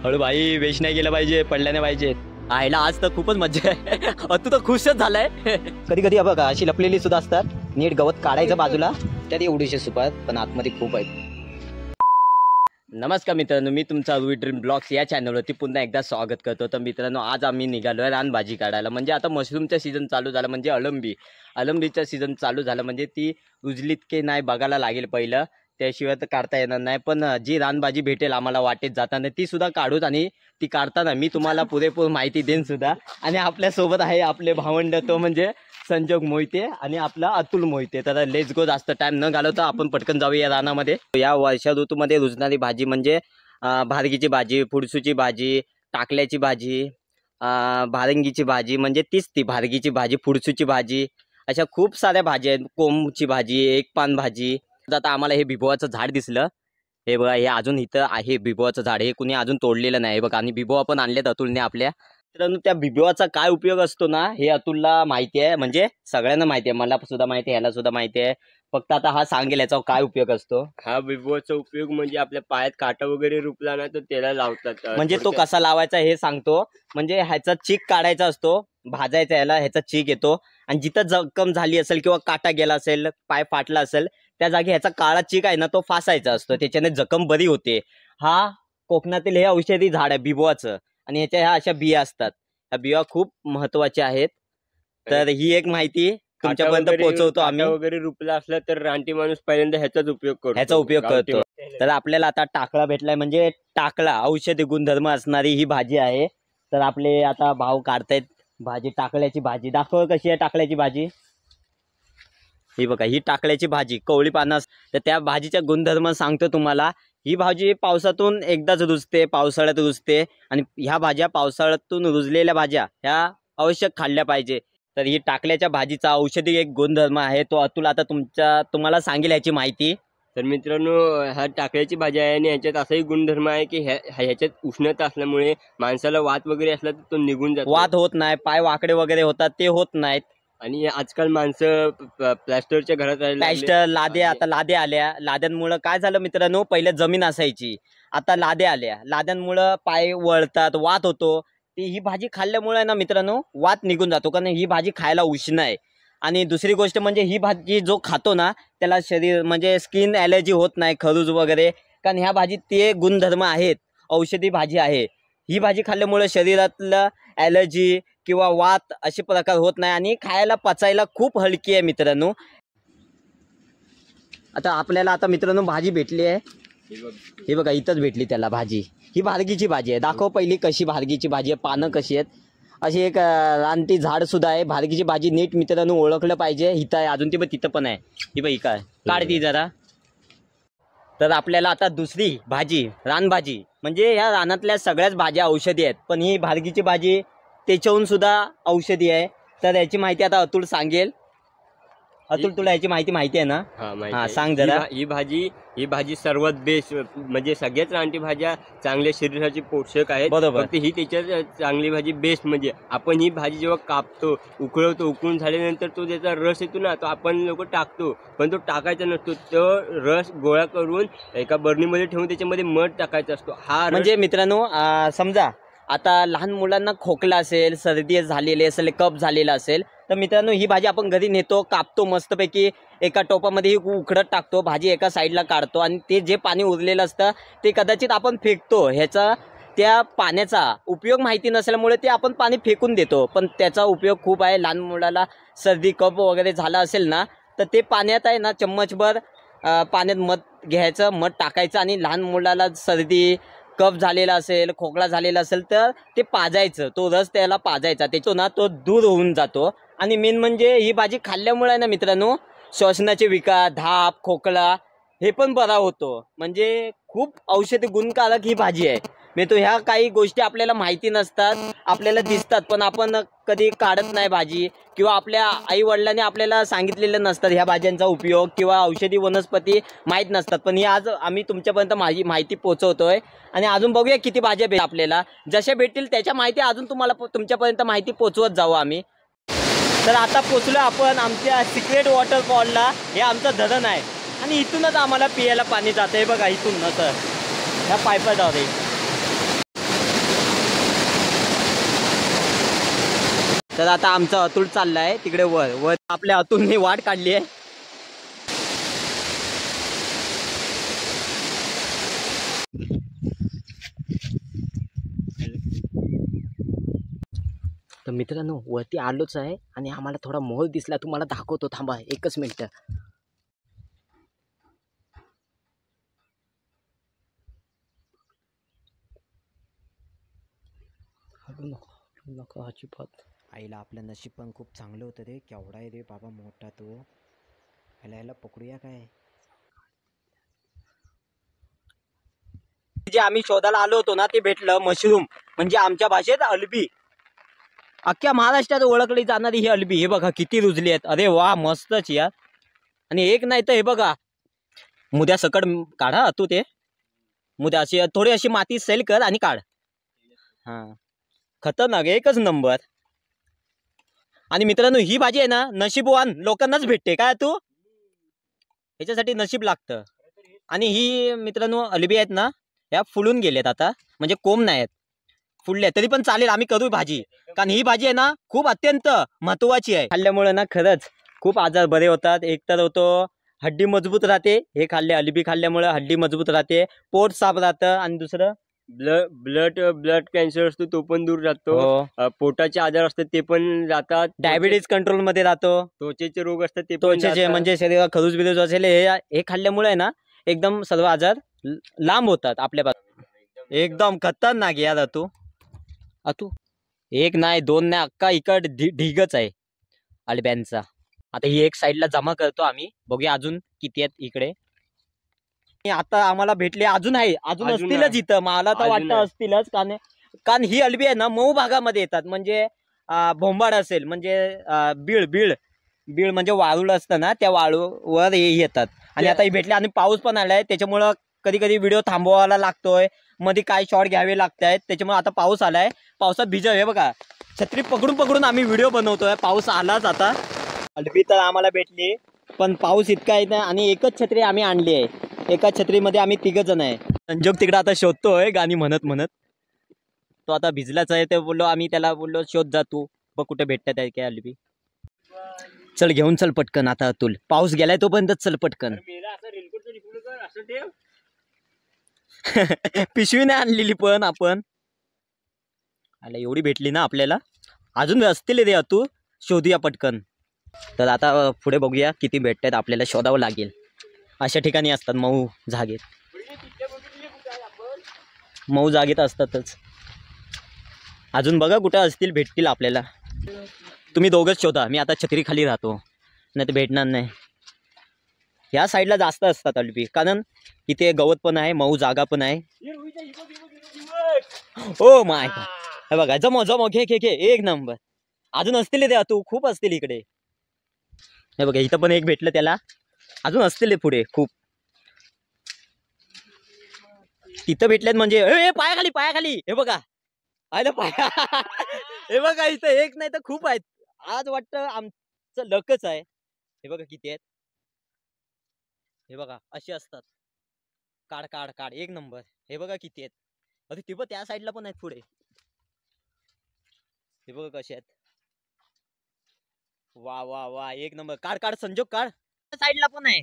हळू भाई, वेश नाही गेलं पाहिजे, पडल्या नाही पाहिजे. आयला आज तर खूपच मजा आहे. तू तर खुशच झालाय. कधी कधी बघा अशी लपलेली सुद्धा असतात, नीट गवत काढायचं बाजूला, त्यात एवढीशे सुपात पण आतमध्ये खूप आहेत. नमस्कार मित्रांनो, मी तुमचा रुई ड्रीम ब्लॉग्स या चॅनलवरती पुन्हा एकदा स्वागत करतो. तर मित्रांनो, आज आम्ही निघालोय रानभाजी काढायला. म्हणजे आता मशरूमचा सीझन चालू झाला, म्हणजे अळंबीचा सीझन चालू झाला, म्हणजे ती रुजलीत की नाही बघायला लागेल पहिलं, त्याशिवाय तर काढता येणार नाही. पण जी रानभाजी भेटेल आम्हाला वाटेत जाताना ती सुद्धा काढूच, आणि ती काढताना मी तुम्हाला पुरेपूर माहिती देईन सुद्धा. आणि आपल्यासोबत आहे आपले भावंड, तो म्हणजे संजोग मोहिते आणि आपला अतुल मोहिते. तर लेट्स गो, जास्त टाइम न घालवता आपण पटकन जाऊया रानामध्ये. या वर्षा ऋतूमध्ये रुजणारी भाजी म्हणजे भारगीची भाजी, फुडसूची भाजी, टाकल्याची भाजी, भारंगीची भाजी, म्हणजे तीच ती भारगीची भाजी, फुडसूची भाजी, अशा खूप साऱ्या भाज्या आहेत. कोंबची भाजी, एक पान भाजी. आता आम्हाला हे बिबोवाचं झाड दिसलं. हे बघा, हे अजून इथं आहे बिबोवाचं झाड. हे कुणी अजून तोडलेलं नाही बघा. आणि बिबोवा पण आणलेत अतुलने आपल्या. मित्रांनो, त्या बिबोवाचा काय उपयोग असतो ना, हे अतुलला माहिती आहे. म्हणजे सगळ्यांना माहिती आहे, मला सुद्धा माहिती आहे, ह्याला सुद्धा माहिती आहे. फक्त आता हा सांगेल याचा काय उपयोग असतो. हा बिबोचा उपयोग म्हणजे आपल्या पायात काटा वगैरे रुपला ना तर त्याला लावतात. म्हणजे तो कसा लावायचा हे सांगतो. म्हणजे ह्याचा चीक काढायचा असतो, भाजायचा, याला ह्याचा चीक येतो, आणि जिथं जखम झाली असेल किंवा काटा गेला असेल, पाय फाटला असेल, त्या जागी ह्याचा काळा चीक आहे ना, तो फासायचा असतो. त्याच्याने जखम बरी होते. हा कोकणातील हे औषधी झाड आहे बिबोवाचं, आणि ह्याच्या ह्या अशा बिया असतात. ह्या बिया खूप महत्वाच्या आहेत. तर ही एक माहिती तुमच्यापर्यंत पोहोचवतो आम्ही. वगैरे रुपला असला तर रानटी माणूस पहिल्यांदा ह्याचाच उपयोग करतो. तर आपल्याला आता टाकळा भेटलाय, म्हणजे टाकळा औषधी गुणधर्म असणारी ही भाजी आहे. तर आपले आता भाऊ काढतायत भाजी, टाकळ्याची भाजी. दाखव कशी आहे टाकळ्याची भाजी. ही बघा, ही टाकळ्याची भाजी, कवळी पानं. तर त्या भाजीच्या गुणधर्म सांगतो तुम्हाला. ही भाजी पावसातून एकदाच रुजते, पावसाळ्यात रुजते, आणि ह्या भाज्या पावसाळ्यातून रुजलेल्या भाज्या ह्या आवश्यक खाल्ल्या पाहिजे. तर ही टाकल्याच्या भाजीचा औषधी एक गुणधर्म आहे, तो अतुल आता तुम्हाला सांगेल याची माहिती. तर मित्रांनो, ह्या टाकळ्याची भाजी आहे आणि ह्याच्यात असाही गुणधर्म आहे की ह्याच्यात उष्णता असल्यामुळे माणसाला वात वगैरे असला तर तो निघून जातो. वात होत नाही, पाय वाकडे वगैरे होतात ते होत नाहीत. आणि आजकाल माणसं प्लॅस्टरच्या घरात प्लॅस्टर, लाद्या, आता लाद्या आल्या. लाद्यांमुळे काय झालं मित्रांनो, पहिले जमीन असायची, आता लाद्या आल्या. लाद्यांमुळे पाय वळतात, वात होतो. ही भाजी खाल्ल्यामुळे ना मित्रांनो वात निघून जातो, कारण ही भाजी खायला उष्ण आहे. आणि दुसरी गोष्ट म्हणजे ही भाजी जो खातो ना त्याला शरीर म्हणजे स्किन ॲलर्जी होत नाही, खरूज वगैरे, कारण ह्या भाजीत ते गुणधर्म आहेत. औषधी भाजी आहे ही. भाजी खाल्ल्यामुळे शरीरातलं ॲलर्जी किंवा वात असे प्रकार होत नाही, आणि खायला पचायला खूप हलकी आहे मित्रांनो. आता मित्रांनो भाजी भेटली आहे. हे बघा, इथंच भेटली त्याला भाजी. ही भारगीची भाजी आहे. दाखव पहिली कशी भारगीची भाजी आहे, पानं कशी आहेत. अशी एक रानटी झाड सुद्धा आहे. भारगीची भाजी नीट मित्रांनो ओळखलं पाहिजे. इथं आहे अजून, ती पण तिथं पण आहे. ही बाई काय काढती जरा. तर आपल्याला आता दुसरी भाजी, रानभाजी, म्हणजे ह्या रानातल्या सगळ्याच भाज्या औषधी आहेत, पण ही भारगीची भाजी त्याच्याहून सुद्धा औषधी आहे. तर याची माहिती आता अतुल सांगेल. अतुल, तुला याची माहिती आहे ना? हा, सांग जरा. ही भाजी सर्वात बेस्ट, म्हणजे सगळ्याच रानटी भाज्या चांगल्या शरीरासाठी पोषक आहेत. बरोबर. ही त्याच्यात चांगली भाजी बेस्ट. म्हणजे आपण ही भाजी जेव्हा कापतो, उकळवतो, उकळून झाल्यानंतर तो त्याचा रस येतो ना, तो आपण लोक टाकतो, पण तो टाकायचा नसतो. तो रस गोळा करून एका बरणीमध्ये ठेवून त्याच्यामध्ये मध टाकायचा असतो. हा म्हणजे मित्रांनो, समजा आता लहान मुलांना खोकला असेल, सर्दी झालेली असेल, कफ झालेला असेल, तर मित्रांनो ही भाजी आपण घरी नेतो, कापतो मस्तपैकी, एका टोपामध्ये उकडत टाकतो, भाजी एका साईडला काढतो, आणि ते जे पाणी उरलेलं असतं ते कदाचित आपण फेकतो. त्या पाण्याचा उपयोग माहिती नसल्यामुळे ते आपण पाणी फेकून देतो, पण त्याचा उपयोग खूप आहे. लहान मुलाला सर्दी कफ वगैरे झाला असेल ना, तर ते पाण्यात आहे ना चम्मचभर पाण्यात मध घ्यायचं, मध टाकायचं, आणि लहान मुलाला सर्दी कफ झालेला असेल, खोकला झालेला असेल तर ते पाजायचं, तो रस त्याला पाजायचा, त्याचो ना तो दूर होऊन जातो. आणि मेन म्हणजे ही भाजी खाल्ल्यामुळे ना मित्रांनो श्वसनाचे विकार, धाप, खोकला हे पण बरा होतो. म्हणजे खूप औषधी गुणकारक ही भाजी आहे. मी तो ह्या काही गोष्टी आपल्याला माहिती नसतात, आपल्याला दिसतात, पण आपण कधी काढत नाही भाजी, किंवा आपल्या आई वडिलांनी आपल्याला सांगितलेलं नसतात ह्या भाज्यांचा उपयोग, किंवा औषधी वनस्पती माहीत नसतात. पण ही आज आम्ही तुमच्यापर्यंत माझी माहिती पोहोचवतोय. आणि अजून बघूया किती भाज्या भेट आपल्याला. जशा भेटतील त्याच्या माहिती अजून तुम्हाला तुमच्यापर्यंत माहिती पोहोचवत जाऊ आम्ही. तर आता पोचलो आपण आमच्या सिक्रेट वॉटरफॉलला. हे आमचं धरण आहे, आणि इथूनच आम्हाला पियाला पाणी जातं आहे बघा, इथून तर ह्या पाईपाद्वारे. तर आता आमचा अतुल चाललाय तिकडे वर वर. आपल्या अतुलने वाट काढली आहे. तर मित्रांनो वरती आलोच आहे आणि आम्हाला थोडा मोहल दिसला, तुम्हाला दाखवतो, थांबा एकच मिनिट. नको अजिबात. आईला आपलं नशीब पण खूप चांगलं होतं रे. केवढा आहे रे बाबा मोठा तो. ह्याला पकडूया काय. जे आम्ही शोधायला आलो होतो ना ते भेटलं. मशरूम म्हणजे आमच्या भाषेत अल्बी. अख्ख्या महाराष्ट्रात ओळखली जाणारी ही अल्बी. हे बघा किती रुजली आहेत. अरे वा मस्तच यार. आणि एक नाही तर हे बघा मुद्या सकट काढा तू ते. मुद्या अशी थोडी अशी माती सेल कर आणि काढ. हा खतरनाक एकच नंबर. आणि मित्रांनो ही भाजी आहे ना नशीबवान लोकांनाच भेटते काय तू. ह्याच्यासाठी नशीब लागतं. आणि ही मित्रांनो अल्बी आहेत ना ह्या फुलून गेल्यात आता, म्हणजे कोंब नाही आहेत, फुलले तरी पण चालेल आम्ही करू भाजी. कारण ही भाजी आहे ना खूप अत्यंत महत्वाची आहे. खाल्ल्यामुळे ना खरंच खूप आजार बरे होतात. एक तर होतो हड्डी मजबूत राहते. हे खाल्ले अल्बी खाल्ल्यामुळे हड्डी मजबूत राहते, पोट साफ राहतं. आणि दुसरं ब्लड कॅन्सर असतो तो पण दूर राहतो. पोटाचे आजार असतात ते पण जातात. डायबिटीज कंट्रोल मध्ये राहतो. त्वचेचे रोग असतात ते पण त्वचेचे म्हणजे शरीरात खरूज बिरूज असेल हे खाल्ल्यामुळे आहे ना एकदम सर्व आजार लांब होतात आपल्यापासून. एकदम खतरनाक यार अतू. अतू एक नाही दोन नाही अख्खा इकड ढिगच आहे अल्ब्यांचा. आता ही एक साईडला जमा करतो आम्ही, बघूया अजून किती आहेत इकडे. आता आम्हाला भेटले अजून आहे, अजून असतीलच इथं. मला तर वाटतं असतीलच. कारण ही अल्बी आहे ना मऊ भागामध्ये येतात. म्हणजे भोंबाड असेल म्हणजे बीळ बीळ बीळ म्हणजे वाळूळ असतं ना त्या वाळूवर येतात. आणि आता ही भेटले आणि पाऊस पण आलाय त्याच्यामुळं कधी कधी व्हिडिओ थांबवायला लागतोय, मध्ये काय शॉर्ट घ्यावे लागत आहेत. त्याच्यामुळे आता पाऊस आलाय, पावसात भिजव. हे बघा छत्री पकडून पकडून आम्ही व्हिडिओ बनवतोय. पाऊस आलाच आता. अल्बी तर आम्हाला भेटली पण पाऊस इतका येत नाही. आणि एकच छत्री आम्ही आणली आहे. एका छत्रीमध्ये आम्ही 3 जण आहे. संजोग तिकडे आता शोधतोय गाणी म्हणत म्हणत. तो आता भिजलाच आहे. ते बोललो आम्ही त्याला बोललो शोध जा तू बघ कुठे भेटतात आहे काय अल्बी. चल घेऊन चल पटकन आता अतुल. पाऊस गेलाय तोपर्यंत चल पटकन. पिशवी नाही आणलेली पण आपण. आला एवढी भेटली ना आपल्याला. अजून असतील रे अतू, शोधूया पटकन. तर आता पुढे बघूया किती भेटतात. आपल्याला शोधावं लागेल. अशा ठिकाणी असतात मऊ जागेत. मऊ जागेत असतातच. अजून बघा कुठे असतील भेटतील आपल्याला. तुम्ही दोघंच शोधा, मी आता छत्री खाली राहतो नाही तर भेटणार नाही. ह्या साईडला जास्त असतात अल्बी कारण इथे गवत पण आहे, मऊ जागा पण आहे. ओ माय हे बघा जमो जमो घे घे घे एक नंबर. अजून असतील ते तू खूप असतील इकडे. हे बघा इथं पण एक भेटलं त्याला. अजून असतील पुढे खूप. तिथं भेटल्यात म्हणजे पायाखाली पायाखाली. हे बघा आयला पाया. हे बघा इथं एक नाही तर खूप आहेत. आज वाटतं आमचं लकच आहे. हे बघा किती आहेत. हे बघा असे असतात. काढ काढ काढ एक नंबर. हे बघा किती आहेत. अरे ते बघ त्या साईडला पण आहेत पुढे. हे बघा कसे आहेत. वा वा वा एक नंबर. काढ काढ संजोग काढ. साईडला पण आहे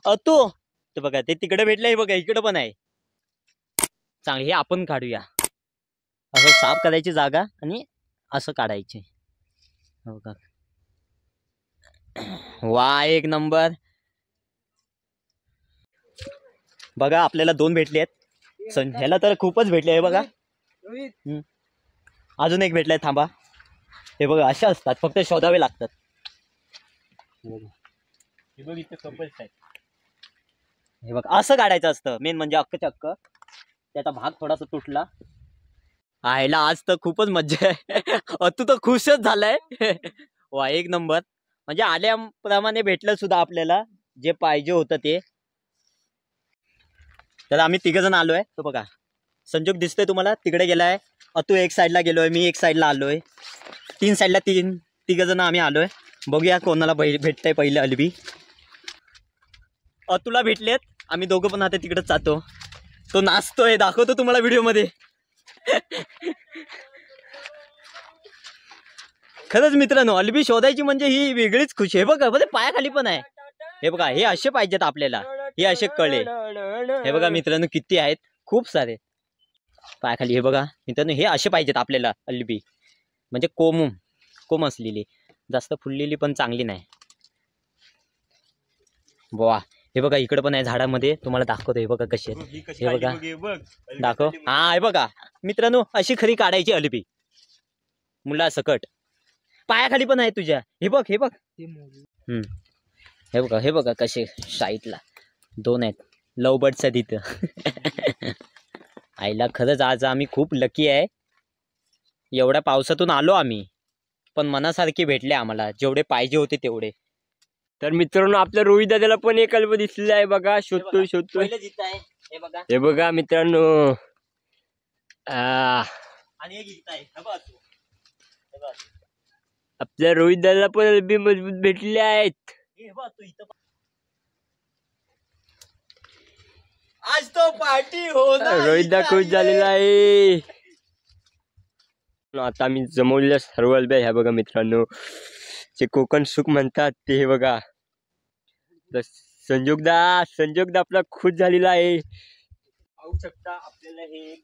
अतू. ते बघा ते तिकडे भेटलं. हे बघा इकडे पण आहे. चांगली हे आपण काढूया. असं साफ करायची जागा आणि असं काढायचे. हो का वा एक नंबर. बघा आपल्याला 2 भेटले आहेत. ह्याला तर खूपच भेटले. हे बघा अजून एक भेटलाय थांबा. हे बघा अशा असतात फक्त शोधावे लागतात. हे बघ इथे कपल्स आहेत. हे बघ असं काढायचं असतं मेन म्हणजे अक्कच्या अक्क. त्याचा भाग थोडासा तुटला. आयला आज तर खूपच मज्जा आहे. अतू तर खुशच झालाय. वा एक नंबर. म्हणजे आल्याप्रमाणे भेटलं सुद्धा आपल्याला जे पाहिजे होतं ते. तर आम्ही 3 जण आलोय. तो बघा संजोग दिसतोय तुम्हाला तिकडे गेलाय. अतू एक साईडला गेलोय, मी एक साईडला आलोय. 3 साईडला 3 जण आम्ही आलोय. बघूया कोणाला भेटतंय पहिलं अल्बी. अतूला भेटलेत. आम्ही दोघं पण आता तिकडेच जातो. तो नाचतोय दाखवतो तुम्हाला व्हिडिओ मध्ये. खरंच मित्रांनो अल्बी शोधायची म्हणजे ही वेगळीच खुशी आहे बघा. बघा पायाखाली पण आहे. हे बघा हे असे पाहिजेत आपल्याला, हे असे कळे. हे बघा मित्रांनो किती आहेत, खूप सारे पायाखाली. हे बघा मित्रांनो हे असे पाहिजेत आपल्याला अल्बी, म्हणजे कोम असलेली, जास्त फुललेली पण चांगली नाही. वा हे बघा इकडे पण आहे झाडामध्ये, तुम्हाला दाखवतो. हे बघा कसे, हे बघा दाखव. हा हे बघा मित्रांनो अशी खरी काढायची अल्बी मुला सकट. पायाखाली पण आहे तुझ्या. हे बघ हे बघ. हे बघा कसे साईडला 2 आहेत. लव बर्ड्स आहेत इथं. आईला खरंच आज आम्ही खूप लकी आहे. एवढ्या पावसातून आलो आम्ही, पण मनासारखे भेटले आम्हाला, जेवढे पाहिजे होते तेवढे. तर मित्रांनो आपल्या रोहित दादाला पण एक अल्ब दिसलेला आहे बघा. शोधतोय. हे बघा मित्रांनो. आणि एक इथं आहे. आपल्या रोहित दादाला पण अल्बी मजबूत भेटले आहेत. आज तो पार्टी होणार. रोहित दा खुश झालेला आहे. आता आम्ही जमवलेल्या सर्व अल्ब्या ह्या बघा मित्रांनो, जे कोकण सुख म्हणतात ते. हे बघा संजोगदा आपला खुश झालेला आहे. पाहू शकता आपल्याला हे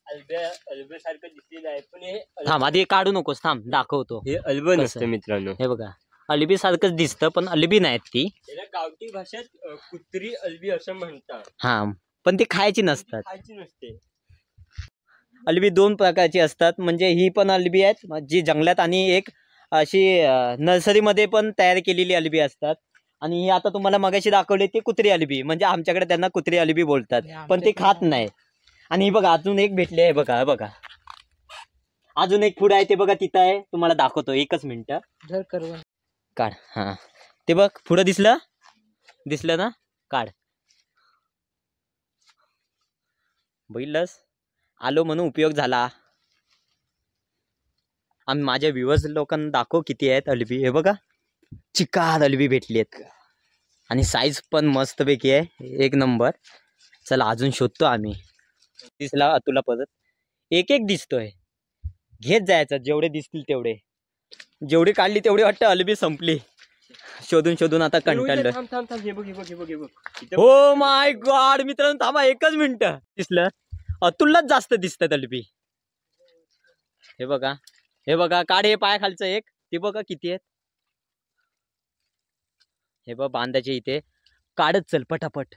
अल्ब्यासारखं दिसलेलं आहे, पण हे थांब आधी काढू नकोस, थांब दाखवतो. हे अल्ब नसतं मित्रांनो. हे बघा अल्बी सारखंच दिसतं, पण अल्बी नाहीत ती. त्याला गावठी भाषेत कुत्री अल्बी असं म्हणतात. हा पण ती खायची नसतात. खायची नसते. अल्बी 2 प्रकारची असतात, म्हणजे ही पण अल्बी आहेत जी जंगलात, आणि एक अशी नर्सरीमध्ये पण तयार केलेली अल्बी असतात. आणि ही आता तुम्हाला मगाशी दाखवली ती कुत्री अल्बी, म्हणजे आमच्याकडे त्यांना कुत्री अल्बी बोलतात, पण ते खात नाही. आणि ही बघा अजून एक भेटली आहे बघा. बघा अजून एक पुढे आहे ते बघा, तिथं आहे, तुम्हाला दाखवतो. एकच मिनिट काढ. हा ते बघ पुढं दिसलं ना, काढ. बघितलंस, आलो म्हणून उपयोग झाला. आम्ही माझ्या व्ह्यूअर्स लोकांना दाखव किती आहेत अल्बी. हे बघा चिकार अल्बी भेटली आहेत, आणि साईज पण मस्तपैकी आहे, एक नंबर. चला अजून शोधतो आम्ही. दिसला तुला परत एक दिसतोय, घेत जायचं जेवढे दिसतील तेवढे. जेवढी काढली तेवढी वाटतं अल्बी संपली. शोधून आता कंटाळलं. हो माय गॉड मित्रांनो थांबा एकच मिनिट. दिसलं, अतुललाच जास्त दिसतात अल्बी. हे बघा काढ. हे पाया खालचं एक, ते बघा किती आहेत. हे बघ बांधाचे इथे, काढत चल पटापट.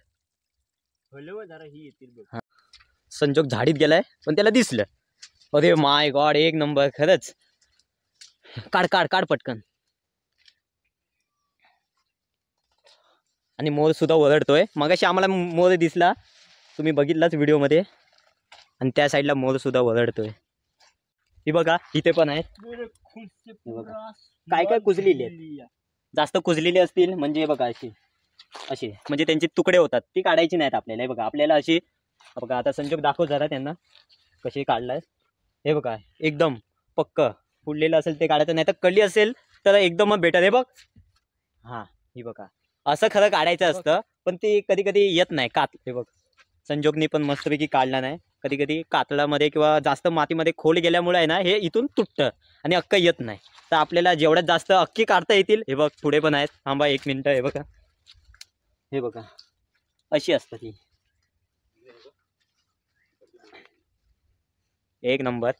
संजोग झाडीत गेलाय पण त्याला दिसलं. अरे माय गॉड एक नंबर खरंच. काढ पटकन. आणि मोर सुद्धा ओरडतोय. मगाशी आम्हाला मोर दिसला, तुम्ही बघितलाच व्हिडिओ मध्ये, आणि त्या साईडला मोर सुद्धा ओरडतोय. ही बघा इथे पण आहेत. काय कुजलेली आहेत, जास्त कुजलेली असतील म्हणजे. हे बघा अशी म्हणजे त्यांचे तुकडे होतात, ती काढायची नाहीत आपल्याला. हे बघा आपल्याला अशी. बघा आता संजोग दाखव जरा त्यांना कशी काढलाय. हे बघा एकदम पक्क फुललेलं असेल ते काढायचं, नाही तर कळली असेल तर एकदम बेटर. हे बघ हा ही बघा असं खरं काढायचं असतं, पण ते कधी कधी येत नाही कात. हे बघ संजोगनी पण मस्तपैकी काढला नाही. कधी कधी कातळामध्ये किंवा जास्त मातीमध्ये खोल गेल्यामुळे आहे ना, हे इथून तुटतं आणि अक्क येत नाही. तर आपल्याला जेवढ्यात जास्त अक्की काढता येतील. हे बघ पुढे पण आहेत, थांबा 1 मिनिट. हे बघा अशी असतात ही. एक नंबर.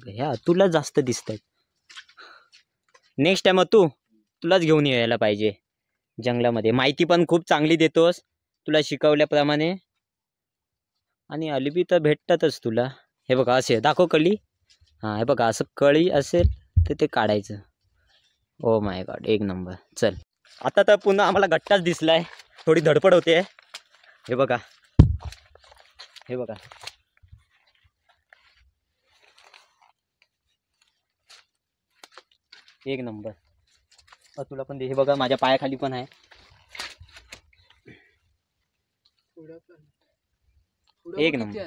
ह्या तुला जास्त दिसत आहेत. नेक्स्ट टाइम तुलाच घेऊन यायला पाहिजे जंगलामध्ये. माहिती पण खूप चांगली देतोस तुला शिकवल्याप्रमाणे, आणि अल्बी तर भेटतातच तुला. हे बघा असे दाखव कळी. हां हे बघा असं कळी असेल तर ते काढायचं. ओ माय गॉड एक नंबर. चल आता तर पुन्हा आम्हाला गट्टाच दिसलाय, थोडी धडपड होते. हे बघा एक नंबर. तुला पण दे. हे बघा माझ्या पायाखाली पण आहे. एक नंबर.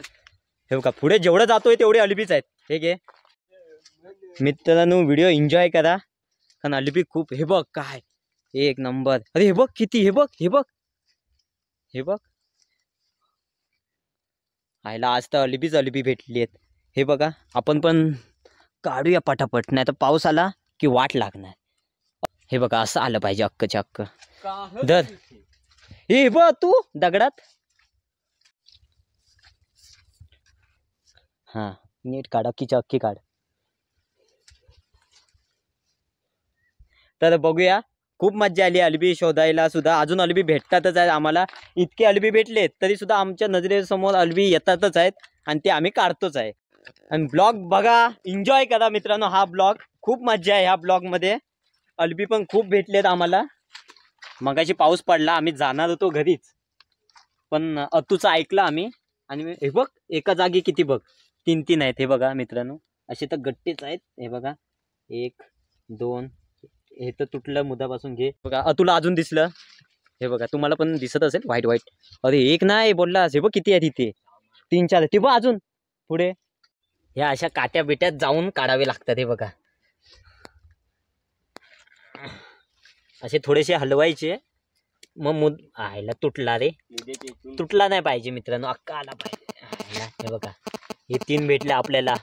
हे बघा पुढे जेवढं जातोय तेवढे अल्बीच आहेत. हे घे मित्रांनो, व्हिडिओ एन्जॉय करा, कारण अल्बी खूप. हे बघ काय एक नंबर. अरे हे बघ किती. हे बघ आयला आज तर अल्बी भेटली आहेत. हे बघा आपण पण काढूया पटापट, नाही तर पाऊस आला की वाट लागणार. हे बघा असं आलं पाहिजे अक्कच्या अक्क. धर हे बघ तू दगडात. हा नीट काढ, अक्कीच्या अक्की काढ. तर बघूया, खूप मज्जा आली अल्बी शोधायला सुद्धा. अजून अल्बी भेटतातच आहेत आम्हाला. इतके अल्बी भेटलेत तरी सुद्धा आमच्या नजरेसमोर अल्बी येतातच आहेत आणि ते आम्ही काढतोच आहे. आणि ब्लॉग बघा, एन्जॉय करा मित्रांनो. हा ब्लॉग खूप मज्जा आहे. ह्या ब्लॉगमध्ये अल्बी पण खूप भेटलेत आम्हाला. मगाशी पाऊस पडला, आम्ही जाणार होतो घरीच, पण अतूचं ऐकलं आम्ही. आणि हे बघ एका जागी किती बघ, 3 आहेत. हे बघा मित्रांनो, असे तर गट्टेच आहेत. हे बघा 1 2, हे तर तुटलं मुदापासून घे. बघा अतुला अजून दिसलं. हे बघा तुम्हाला पण दिसत असेल व्हाईट व्हाईट. अरे एक नाही बोललास, हे बघ किती आहे तिथे, 3 4. ते बघ अजून पुढे. ह्या अशा काट्या बिट्यात जाऊन काढावे लागतात. हे बघा असे थोडेसे हलवायचे, मग आयला तुटला रे. तुटला नाही पाहिजे मित्रांनो, अक्का आला पाहिजे. हे बघा हे 3 भेटले आपल्याला.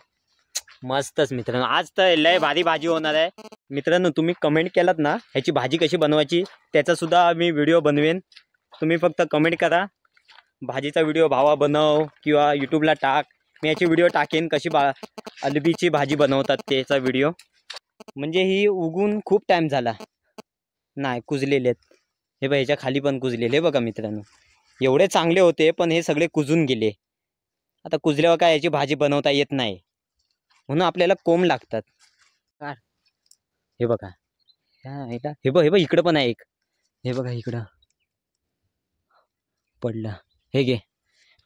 मस्तच मित्रांनो, आज तर लय भारी भाजी होणार आहे मित्रांनो. तुम्ही कमेंट केलात ना ह्याची भाजी कशी बनवायची, त्याचा सुद्धा मी व्हिडिओ बनवेन. तुम्ही फक्त कमेंट करा, भाजीचा व्हिडिओ भावा बनव किंवा यूट्यूबला टाक. मी याची व्हिडिओ टाकेन कशी अल्बीची भाजी बनवतात त्याचा व्हिडिओ. म्हणजे ही उगून खूप टाईम झाला नाही, कुजलेले आहेत. हे बघा ह्याच्या खाली पण कुजलेले. बघा मित्रांनो एवढे चांगले होते पण हे सगळे कुजून गेले. आता कुजल्यावर काय याची भाजी बनवता येत नाही, म्हणून आपल्याला कोंब लागतात. हे बघा हे बघ इकडं पण आहे एक. हे बघा इकडं पडलं. हे घे.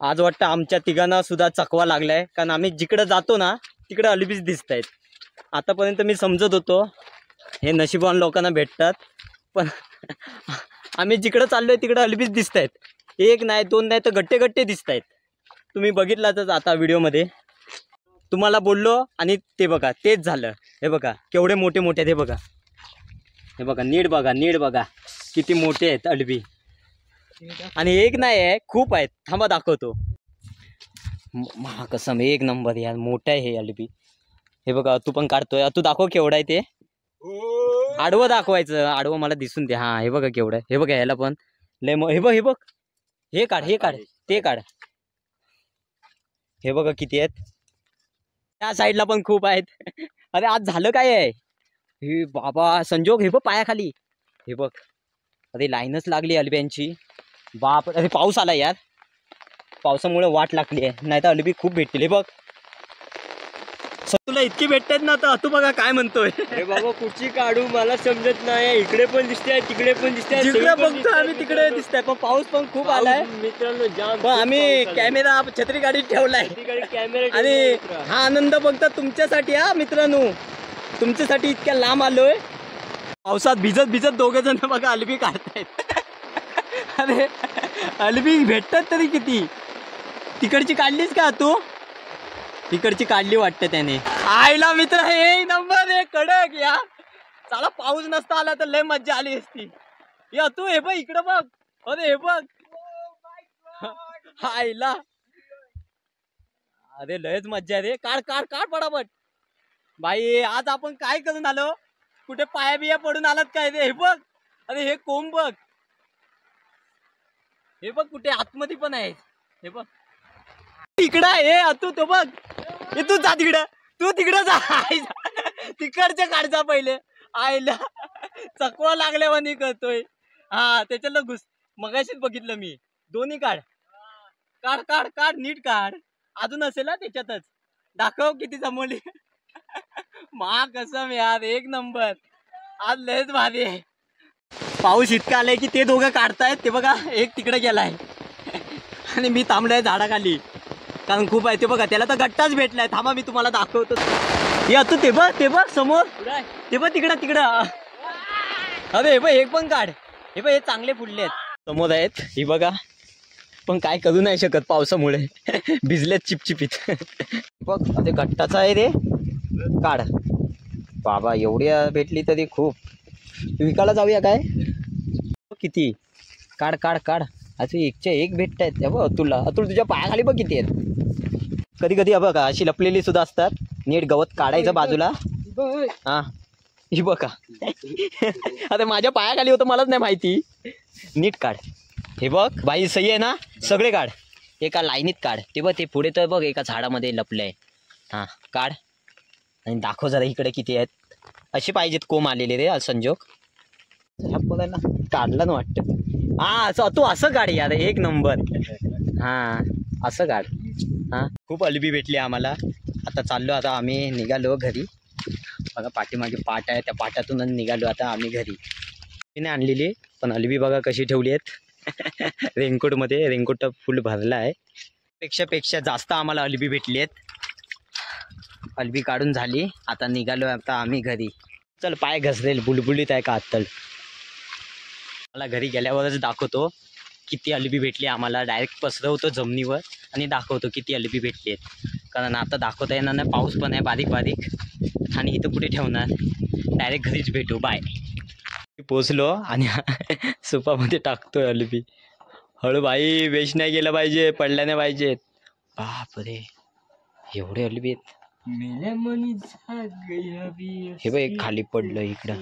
आज वाटतं आमच्या तिघांना सुद्धा चकवा लागलाय, कारण आम्ही जिकडं जातो ना तिकडं अल्बीच दिसत आहेत. आतापर्यंत मी समजत होतो हे नशिबवान लोकांना भेटतात, पण आम्ही जिकडं चाललोय तिकडं अल्बीच दिसत आहेत. 1 नाही 2 नाही तर गट्टे गट्टे दिसत आहेत. तुम्ही बघितलातच आता व्हिडिओमध्ये, तुम्हाला बोललो आणि ते बघा तेच झालं. हे बघा केवढे मोठे मोठे आहेत. हे बघा, हे बघा नीट बघा, नीट बघा किती मोठे आहेत अल्बी. आणि एक नाही आहे, खूप आहेत. थांबा दाखवतो. महाकसम 1 नंबर यार, मोठं आहे हे अल्बी. हे बघा तू पण काढतोय, तू दाखव केवढं आहे ते. आडवं दाखवायचं, आडवं मला दिसून दे. हा हे बघा केवढं आहे. हे बघा याला पण लय हे बघ, हे बघ हे काढ, हे काढ, ते काढ. हे बघा किती आहेत. त्या साईडला पण खूप आहेत. अरे आज झालं काय आहे हे बाबा संजोग. हे बघ पायाखाली. हे बघ अरे लाईनच लागली अल्ब्यांची. बाप, अरे पाऊस आला यार, पावसामुळे वाट लागली आहे, नाही तर अल्बी खूप भेटतील. हे बघ तुला इतकी भेटतात ना, तर तू बघा काय म्हणतोय. अरे बाबा कुठची काढू मला समजत नाही. इकडे पण दिसते, तिकडे पण दिसते, जिकडे बघतो आम्ही तिकडे दिसतंय. पण पाऊस पण खूप आलाय मित्रांनो. जाम पण आम्ही कॅमेरा छत्री गाडीत ठेवलाय कॅमेरा. आणि हा आनंद बघता तुमच्यासाठी. हा मित्रांनो तुमच्यासाठी इतक्या लांब आलोय. पावसात भिजत भिजत 2 जण बघा अल्बी काढतायत. अरे अल्बी भेटतात तरी किती. तिकडची काढलीस का तू, तिकडची काढली वाटतं त्याने. आईला मित्र 1 नंबर 1 कडक या. चला पाऊस नसता आला तर लय मज्जा आली असती. या तू हे बघ इकडं बघ. अरे हे बघ आईला, अरे लयच मज्जा रे. काढ काढ काढ पटापट. बाई आज आपण काय करून आलो, कुठे पाया बिया पडून आलात काय रे. हे बघ, अरे हे कोंब बघ, हे बघ कुठे आतमध्ये पण आहे. हे बघ तिकडं आहे. तू तो बघ, हे तू जा तिकडं, तू तिकडं जा. तिकडच्या काढचा पहिले. आईला चकवा लागल्यावानी करतोय. हा त्याच्याला घुस, मगाशीच बघितलं मी. दोन्ही काढ काढ काढ काढ, नीट काढ. अजून असेल ना त्याच्यातच. दाखव किती जमवली. मा कसम यार 1 नंबर. आज लयच भारी आहे. पाऊस इतका आलाय की ते दोघं काढतायत. ते बघा एक तिकडे गेलाय आणि मी थांबलोय झाडाखाली, कारण खूप आहे. ते बघा त्याला तर गट्टाच भेटलाय. थांबा मी तुम्हाला दाखवतो. या तू ते बघ समोर, ते बघ तिकडं तिकडं. अरे हे बघ एक पण काढ. हे बघ हे चांगले फुडले आहेत समोर आहेत. ही बघा, पण काय करू नाही शकत पावसामुळे. भिजलेत चिपचिपीत. बघ ते गट्टाचा आहे रे, काढ. बाबा एवढ्या भेटली तरी खूप. विकायला जाऊया काय. किती काढ काढ काढ. असे 1च्या 1 भेटतायत. बघ तुला, तुझ्या पायाखाली बघ किती आहेत. कधी कधी बघा अशी लपलेली सुद्धा असतात. नीट गवत काढायचं बाजूला. हा ही बघा आता माझ्या पायाखाली होतं मलाच नाही माहिती. नीट काढ. हे बघ बाई सही आहे ना, सगळे काढ एका लाईनीत काढ. ते बघ ते पुढे तर बघ एका झाडामध्ये लपलंय. हा काढ आणि दाखव जरा इकडे किती आहेत. असे पाहिजेत कोंब आलेले रे संजोग. ह्या पोरांना काढलं ना वाटतं. हा असं तू असं काढ यार, एक नंबर. हा असं काढ. हा खूप अलिबी भेटली आम्हाला. आता चाललो आता आम्ही निघालो घरी. बघा पाठीमागे पाट आहे, त्या पाटातूनच निघालो आता आम्ही घरी. मी नाही आणलेली पण अलिबी बघा कशी ठेवली आहेत रेनकोटमध्ये. रेनकोट फुल भरला आहे. पेक्षा जास्त आम्हाला अलिबी भेटली आहेत. अलिबी काढून झाली. आता निघालो आता आम्ही घरी. चल पाय घसरेल, बुलबुलीत आहे का आत्तल. मला घरी गेल्यावरच दाखवतो किती अलिबी भेटली आम्हाला. डायरेक्ट पसरवतो जमिनीवर आणि दाखवतो किती अलिबी भेटली आहेत. कारण आता दाखवता येणार नाही, पाऊस पण आहे बारीक बारीक. आणि इथं कुठे ठेवणार, डायरेक्ट घरीच भेटू. बाय. पोचलो आणि सुपामध्ये टाकतोय अलिबी. हळू बाई, वेस्ट नाही गेलं पाहिजे, पडल्या नाही पाहिजेत. बापरे एवढे अलिबी आहेत. हे बघ एक खाली पडलं इकडं.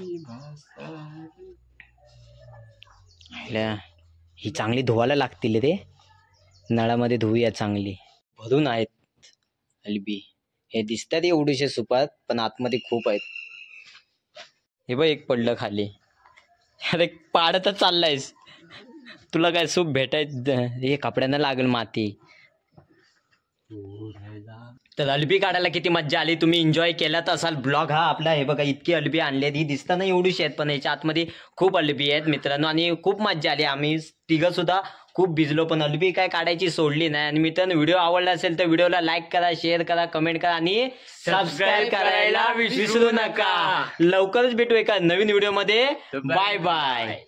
ही चांगली धुवायला लागतील रे, नळामध्ये धुवूया चांगली. भरून आहेत अलिबी. हे दिसतात एवढीशे सुपात पण आतमध्ये खूप आहेत. हे बघ एक पडलं खाली. अरे पाडतच चाललायस, तुला काय सूप भेटायचं. हे कपड्यांना लागेल माती. तर अलिबी काढायला किती मज्जा आली. तुम्ही एन्जॉय केलात असाल ब्लॉग हा आपला. हे बघा इतकी अलिबी आणली आहेत. ही दिसताना एवढीशी आहेत पण याच्या आतमध्ये खूप अलिबी आहेत मित्रांनो. आणि खूप मज्जा आली. आम्ही तिघं सुद्धा खूप भिजलो पण अलिबी काय काढायची सोडली नाही. आणि मित्रांनो व्हिडिओ आवडला असेल तर व्हिडिओला लाईक करा, शेअर करा, कमेंट करा आणि सबस्क्राईब करायला विसरू नका. लवकरच भेटू एका नवीन व्हिडिओमध्ये. Bye bye.